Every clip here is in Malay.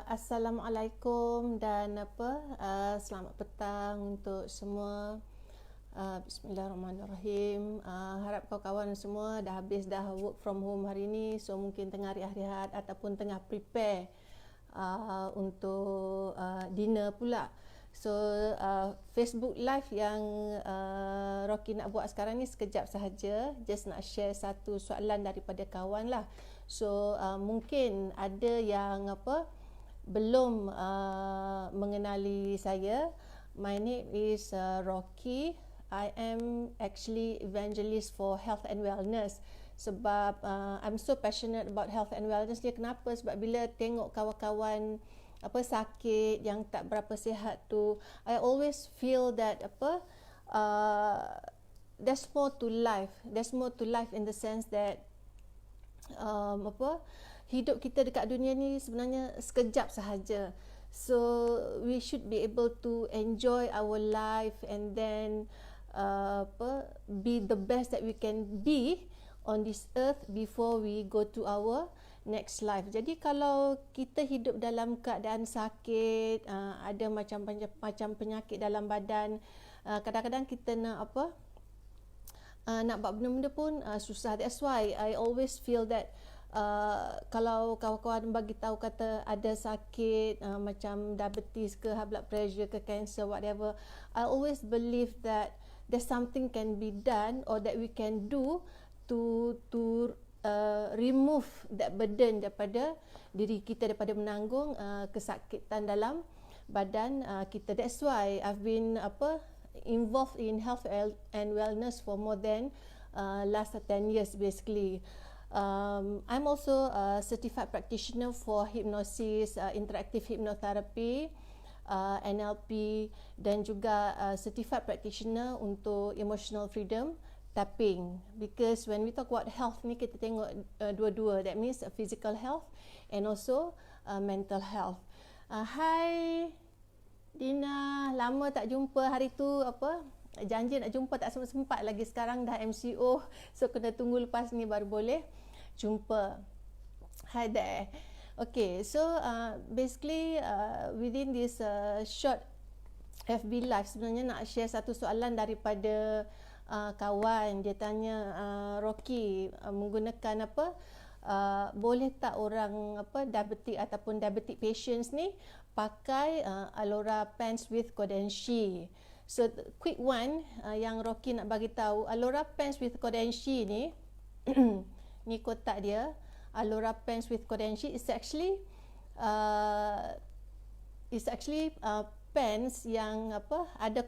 Assalamualaikum dan selamat petang untuk semua. Bismillahirrahmanirrahim. Harap kawan-kawan semua dah work from home hari ni, so mungkin tengah rehat-rehat ataupun tengah prepare untuk dinner pula. So Facebook Live yang Rocky nak buat sekarang ni sekejap sahaja, just nak share satu soalan daripada kawan lah. So mungkin ada yang belum mengenali saya. My name is Rocky. I am actually evangelist for health and wellness. Sebab I'm so passionate about health and wellness ni. Kenapa? Sebab bila tengok kawan-kawan sakit yang tak berapa sihat tu, I always feel that there's more to life. There's more to life in the sense that hidup kita dekat dunia ni sebenarnya sekejap sahaja. So we should be able to enjoy our life and then be the best that we can be on this earth before we go to our next life. Jadi kalau kita hidup dalam keadaan sakit, ada macam penyakit dalam badan, kadang-kadang kita nak nak buat benda-benda pun susah. That's why I always feel that kalau kawan-kawan bagi tahu kata ada sakit macam diabetes ke, high blood pressure ke, cancer, whatever, I always believe that there's something can be done or that we can do to remove that burden daripada diri kita, daripada menanggung kesakitan dalam badan kita. That's why I've been involved in health and wellness for more than last 10 years basically. I'm also a certified practitioner for hypnosis, interactive hypnotherapy, NLP, dan juga certified practitioner untuk emotional freedom tapping. Because when we talk about health ni, kita tengok dua-dua. That means physical health and also mental health. Hai Dina, lama tak jumpa. Hari tu janji nak jumpa tak sempat lagi. Sekarang dah MCO, so kena tunggu lepas ni baru boleh jumpa. Hi there. Okay, so basically within this short FB Live, sebenarnya nak share satu soalan daripada kawan. Dia tanya, Rocky, menggunakan boleh tak orang diabetic ataupun diabetic patients ni pakai Alora Pens with Kodenshi? So quick one yang Rocky nak bagi tahu, Alora Pens with Kodenshi ni ni kotak dia. Alora Pens with Kodenshi is actually pens yang ada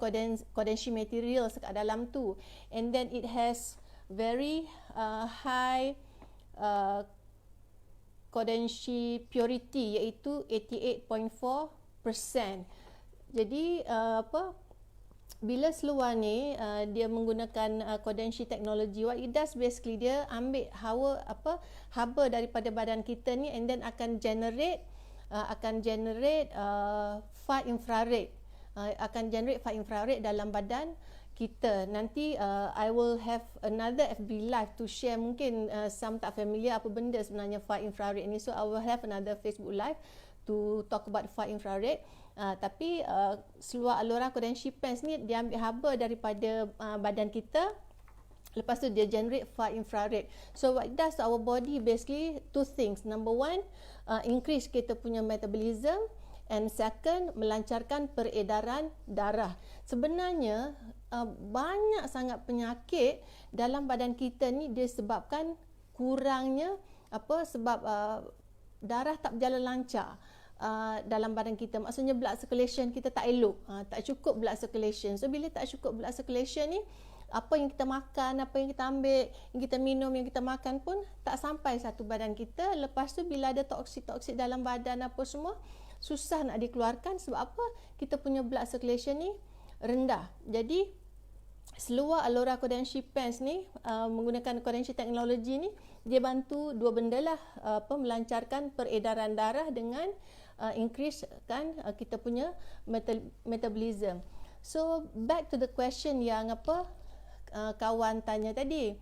Kodenshi material kat dalam tu, and then it has very high Kodenshi purity, iaitu 88.4%. Jadi bila seluar ni dia menggunakan Kodenshi technology, what it does basically, dia ambil haba daripada badan kita ni, and then akan generate far infrared, dalam badan kita. Nanti I will have another FB Live to share. Mungkin some tak familiar apa benda sebenarnya far infrared ni, so I will have another Facebook Live to talk about far infrared. Tapi seluar Alora Kodenshi Pens ni dia ambil haba daripada badan kita, lepas tu dia generate far infrared. So what it does to our body, basically two things. Number one, increase kita punya metabolism, and second, melancarkan peredaran darah. Sebenarnya banyak sangat penyakit dalam badan kita ni disebabkan kurangnya sebab darah tak berjalan lancar dalam badan kita. Maksudnya blood circulation kita tak elok, tak cukup blood circulation. So bila tak cukup blood circulation ni, apa yang kita makan, apa yang kita ambil, yang kita minum, yang kita makan pun tak sampai satu badan kita. Lepas tu bila ada toksik dalam badan apa semua, susah nak dikeluarkan. Sebab apa? Kita punya blood circulation ni rendah. Jadi seluar Alora Kodenshi Pens ni menggunakan Kodenshi teknologi ni, dia bantu dua benda lah, melancarkan peredaran darah dengan increase kan kita punya metabolism. So back to the question yang kawan tanya tadi,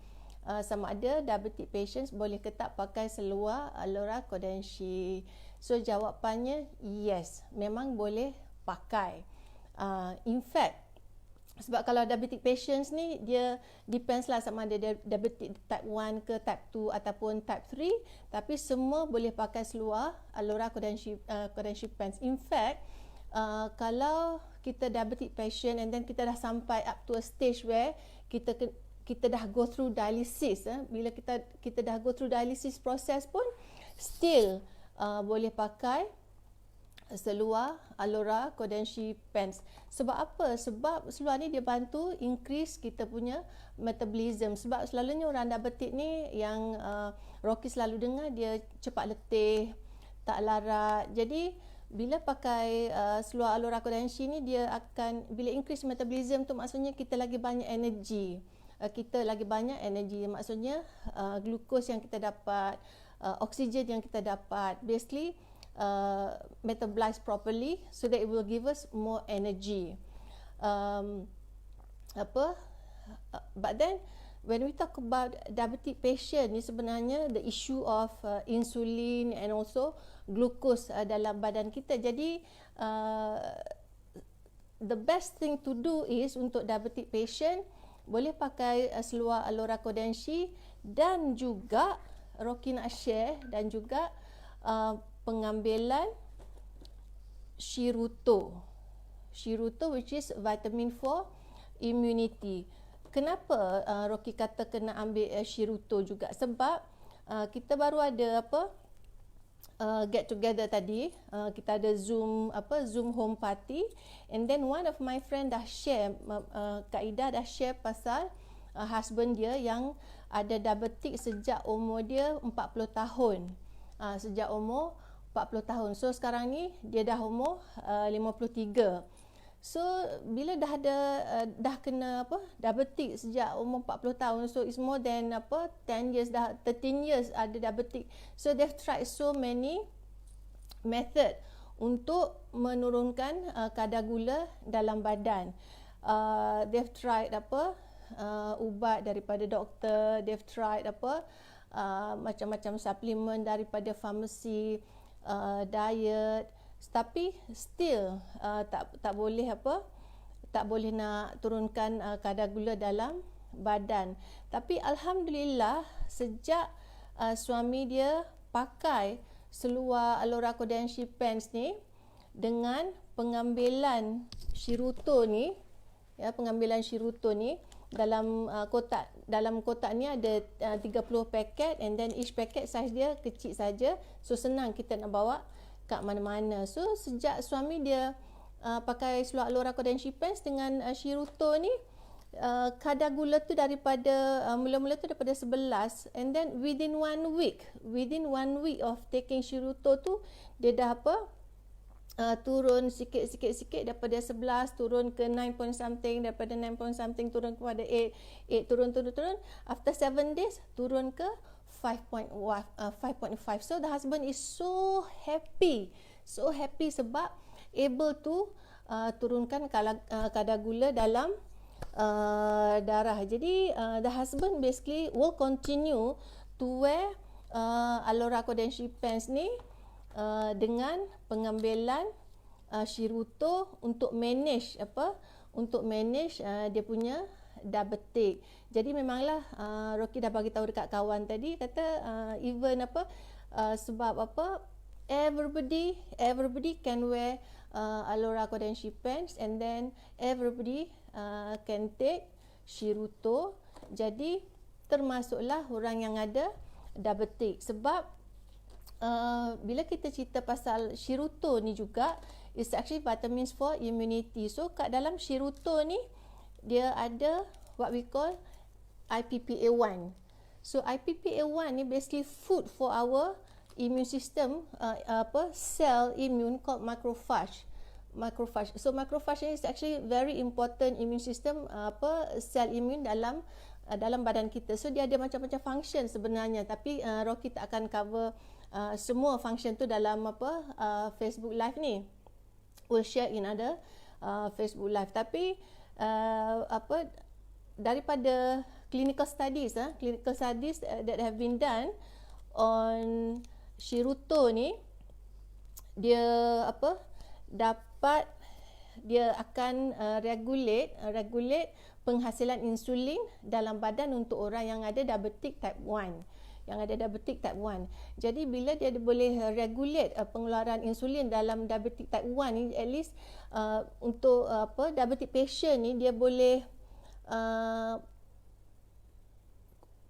sama ada diabetic patients boleh ke tak pakai seluar Alora Kodenshi. So jawapannya yes, memang boleh pakai. In fact, sebab kalau diabetic patients ni dia depends lah sama ada diabetic type 1 ke type 2 ataupun type 3, tapi semua boleh pakai seluar Alora Kodenshi pants. In fact, kalau kita diabetic patient and then kita dah sampai up to a stage where kita dah go through dialysis, bila kita dah go through dialysis process pun still boleh pakai seluar Alora Kodenshi pants. Sebab apa? Sebab seluar ni dia bantu increase kita punya metabolism. Sebab selalunya orang diabetik ni yang Rocky selalu dengar dia cepat letih, tak larat. Jadi bila pakai seluar Alora Kodenshi ni dia akan, bila increase metabolism tu maksudnya kita lagi banyak energi. Maksudnya glukos yang kita dapat, oksigen yang kita dapat, basically metabolize properly so that it will give us more energy. But then when we talk about diabetic patient ni sebenarnya the issue of insulin and also glucose dalam badan kita. Jadi the best thing to do is untuk diabetic patient boleh pakai seluar Alora Kodenshi, dan juga Rocky nak share dan juga pengambilan Shiruto which is vitamin for immunity. Kenapa Rocky kata kena ambil Shiruto juga? Sebab kita baru ada get together tadi, kita ada Zoom home party, and then one of my friend dah share, Kak Ida dah share pasal husband dia yang ada diabetik sejak umur dia 40 tahun. Sejak umur 40 tahun. So sekarang ni dia dah umur 53. So bila dah kena diabetik sejak umur 40 tahun, so it's more than 10 years, dah 13 years ada diabetik. So they've tried so many method untuk menurunkan kadar gula dalam badan. They've tried ubat daripada doktor, they've tried macam-macam suplemen daripada farmasi, diet, tapi still tak boleh nak turunkan kadar gula dalam badan. Tapi alhamdulillah sejak suami dia pakai seluar Alora Kodenshi pants ni dengan pengambilan Shiruto ni, dalam kotak ni ada 30 paket, and then each paket saiz dia kecil saja, so senang kita nak bawa kat mana-mana. So sejak suami dia pakai seluar Alora Kodenshi pants dengan Shiruto ni, kadar gula tu daripada mula-mula tu daripada 11, and then within one week of taking Shiruto tu dia dah turun sikit daripada 11 turun ke 9 point something, daripada 9 point something turun kepada 8 turun. After 7 days turun ke 5.5. So the husband is so happy sebab able to turunkan kadar gula dalam darah. Jadi the husband basically will continue to wear Alora Kodenshi pants ni dengan pengambilan Shiruto untuk manage dia punya diabetik. Jadi memanglah Rocky dah bagi tahu dekat kawan tadi, kata even sebab everybody can wear Alora Kodenshi pants, and then everybody can take Shiruto. Jadi termasuklah orang yang ada diabetik. Sebab bila kita cerita pasal Shiruto ni juga, it's actually vitamins for immunity. So kat dalam Shiruto ni dia ada what we call IPPA1. So IPPA1 ni basically food for our immune system, cell immune called macrophage. So macrophage is actually very important immune system, cell immune dalam badan kita. So dia ada macam-macam function sebenarnya, tapi Rocky tak akan cover semua function tu dalam Facebook live ni. We'll share in other Facebook live. Tapi daripada clinical studies that have been done on Shirutto ni, dia dia akan regulate penghasilan insulin dalam badan untuk orang yang ada diabetic type 1. Jadi bila dia boleh regulate pengeluaran insulin dalam diabetic type 1 ni, at least untuk diabetic patient ni, dia boleh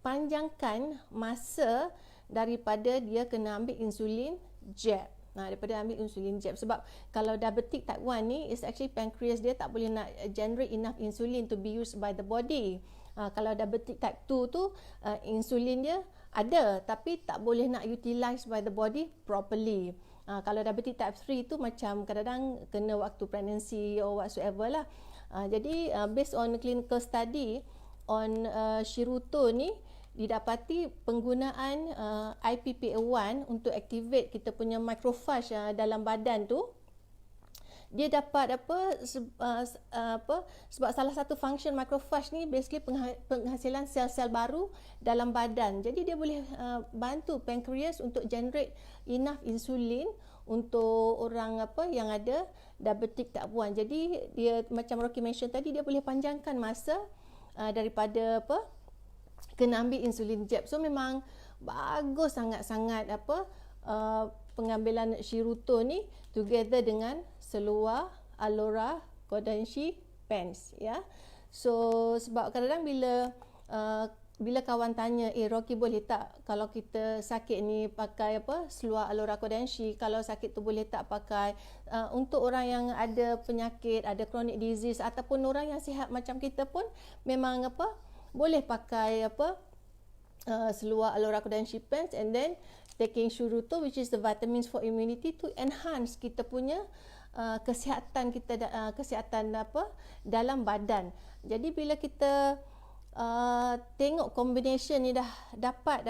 panjangkan masa daripada dia kena ambil insulin jab. Sebab kalau diabetic type 1 ni, is actually pancreas dia tak boleh nak generate enough insulin to be used by the body. Kalau diabetic type 2 tu, insulin dia ada tapi tak boleh nak utilize by the body properly. Kalau diabetic type 3 tu macam kadang-kadang kena waktu pregnancy or whatsoever lah. Jadi based on clinical study on Shirutto ni, didapati penggunaan IPPA1 untuk activate kita punya macrophage dalam badan tu, dia dapat sebab salah satu function macrophage ni basically penghasilan sel-sel baru dalam badan. Jadi dia boleh bantu pancreas untuk generate enough insulin untuk orang yang ada diabetic type 1. Jadi dia macam Rocky mention tadi, dia boleh panjangkan masa daripada kena ambil insulin jab. So memang bagus sangat-sangat pengambilan Shirutto ni together dengan Selua, Alora, Kodenshi, Pens, ya. So sebab kadang-kadang bila kawan tanya, Rocky boleh tak kalau kita sakit ni pakai Selua, Alora, Kodenshi, kalau sakit tu boleh tak pakai untuk orang yang ada penyakit, ada chronic disease, ataupun orang yang sihat macam kita pun memang boleh pakai Selua, Alora, Kodenshi, Pens, and then taking Shirutto, which is the vitamins for immunity, to enhance kita punya kesihatan kita, dalam badan. Jadi bila kita tengok combination ni dah dapat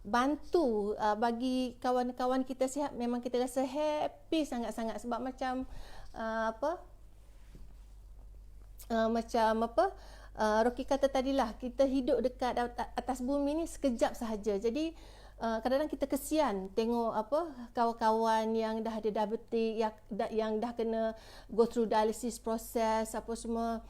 bantu bagi kawan-kawan kita sihat, memang kita rasa happy sangat-sangat. Sebab macam Rocky kata tadilah, kita hidup dekat atas bumi ni sekejap sahaja. Jadi kadang-kadang kita kesian tengok kawan-kawan yang dah ada diabetik, yang dah kena go through dialysis process semua.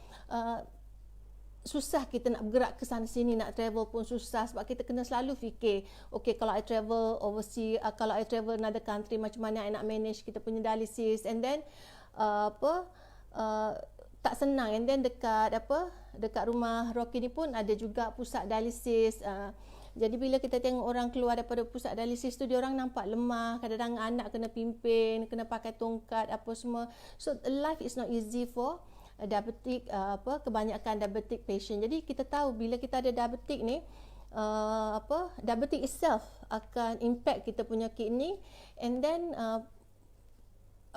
Susah kita nak bergerak ke sana sini, nak travel pun susah sebab kita kena selalu fikir, okay, kalau I travel overseas, kalau I travel another country, macam mana I nak manage kita punya dialysis. And then tak senang. And then dekat rumah Rocky ni pun ada juga pusat dialysis. Jadi bila kita tengok orang keluar daripada pusat dialysis tu, dia orang nampak lemah, kadang-kadang anak kena pimpin, kena pakai tongkat semua. So life is not easy for diabetic, kebanyakan diabetic patient. Jadi kita tahu bila kita ada diabetic ni, diabetic itself akan impact kita punya kidney, and then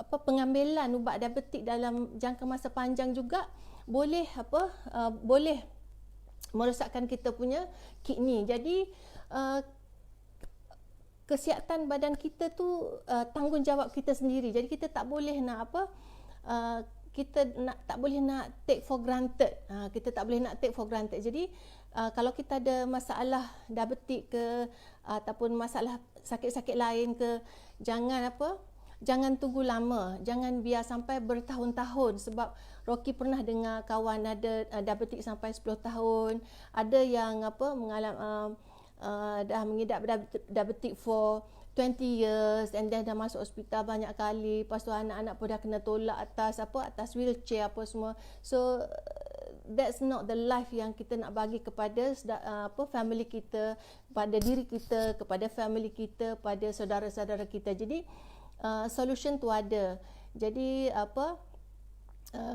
pengambilan ubat diabetik dalam jangka masa panjang juga boleh boleh merosakkan kita punya kidney. Jadi kesihatan badan kita tu tanggungjawab kita sendiri. Jadi kita tak boleh nak tak boleh nak take for granted. Kita tak boleh nak take for granted. Jadi kalau kita ada masalah diabetik ke ataupun masalah sakit-sakit lain ke, jangan tunggu lama, jangan biar sampai bertahun-tahun. Sebab Rocky pernah dengar kawan ada diabetik sampai 10 tahun, ada yang mengalami dah mengidap diabetik for 20 years, and then dah masuk hospital banyak kali. Lepas tu anak-anak pun dah kena tolak atas wheelchair semua. So that's not the life yang kita nak bagi kepada family kita, pada diri kita, kepada family kita, pada saudara-saudara kita. Jadi solution tu ada. Jadi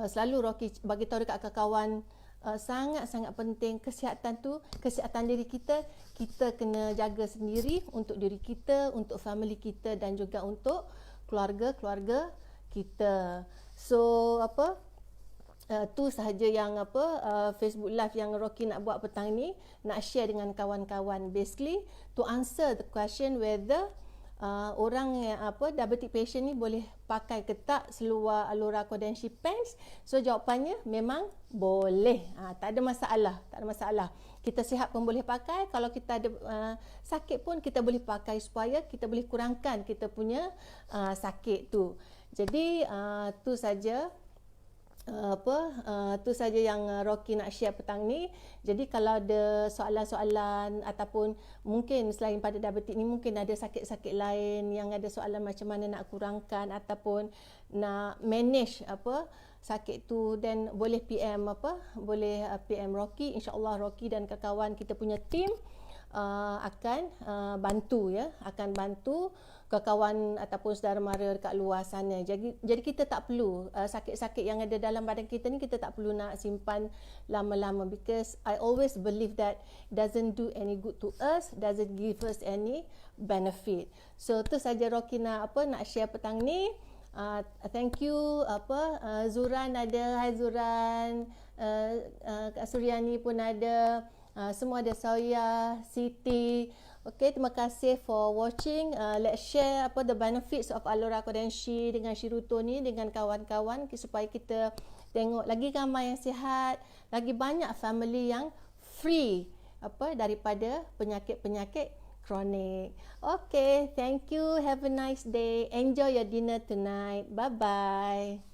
selalu Rocky bagi tahu dekat kawan-kawan, sangat-sangat penting kesihatan tu, kesihatan diri kita kena jaga sendiri, untuk diri kita, untuk family kita, dan juga untuk keluarga-keluarga kita. So tu sahaja yang Facebook Live yang Rocky nak buat petang ni, nak share dengan kawan-kawan, basically to answer the question whether orang yang diabetic patient ni boleh pakai ke tak seluar Alora Kodenshi Pants? So jawapannya memang boleh. Tak ada masalah, tak ada masalah. Kita sihat pun boleh pakai, kalau kita ada sakit pun kita boleh pakai supaya kita boleh kurangkan kita punya sakit tu. Jadi tu saja tu saja yang Rocky nak share petang ni. Jadi kalau ada soalan-soalan ataupun mungkin selain pada diabetik ni mungkin ada sakit-sakit lain yang ada soalan macam mana nak kurangkan ataupun nak manage sakit tu, dan boleh PM boleh PM Rocky. InsyaAllah Rocky dan kawan-kawan kita punya team akan bantu akan bantu kawan ataupun saudara mara dekat luar sana. Jadi kita tak perlu sakit-sakit yang ada dalam badan kita ni kita tak perlu nak simpan lama-lama, because I always believe that doesn't do any good to us, doesn't give us any benefit. So tu saja Rocky nak share petang ni. Thank you Zuran ada, hai Zuran, Kak Suryani pun ada, semua ada, Soya, Siti. Okay, terima kasih for watching. Let's share the benefits of Alora Kodenshi dengan Shiruto ni dengan kawan-kawan supaya kita tengok lagi ramai yang sihat, lagi banyak family yang free daripada penyakit-penyakit kronik. Okay, thank you. Have a nice day. Enjoy your dinner tonight. Bye-bye.